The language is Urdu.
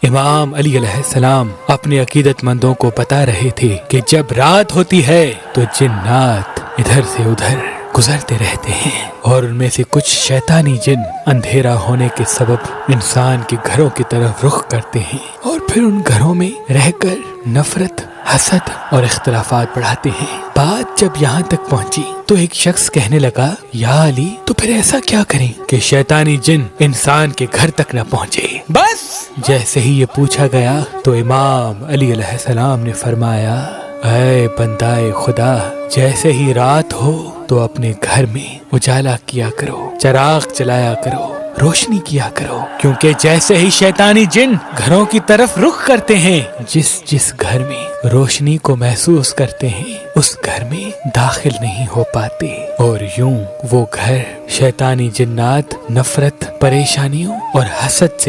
امام علی علیہ السلام اپنے عقیدت مندوں کو بتا رہے تھے کہ جب رات ہوتی ہے تو جنات ادھر سے ادھر گزرتے رہتے ہیں اور ان میں سے کچھ شیطانی جن اندھیرا ہونے کے سبب انسان کے گھروں کی طرف رخ کرتے ہیں اور پھر ان گھروں میں رہ کر نفرت، حسد اور اختلافات بڑھاتے ہیں۔ بات جب یہاں تک پہنچی تو ایک شخص کہنے لگا، یا علی تو پھر ایسا کیا کریں کہ شیطانی جن انسان کے گھر تک نہ پہنچے؟ بس جیسے ہی یہ پوچھا گیا تو امام علی علیہ السلام نے فرمایا، اے بندائے خدا، جیسے ہی رات ہو تو اپنے گھر میں اجالا کیا کرو، چراغ جلایا کرو، روشنی کیا کرو، کیونکہ جیسے ہی شیطانی جن گھروں کی طرف رخ کرتے ہیں، جس گھر میں روشنی کو محسوس کرتے ہیں اس گھر میں داخل نہیں ہو پاتے، اور یوں وہ گھر شیطانی جنات نفرت، پریشانیوں اور حسد سے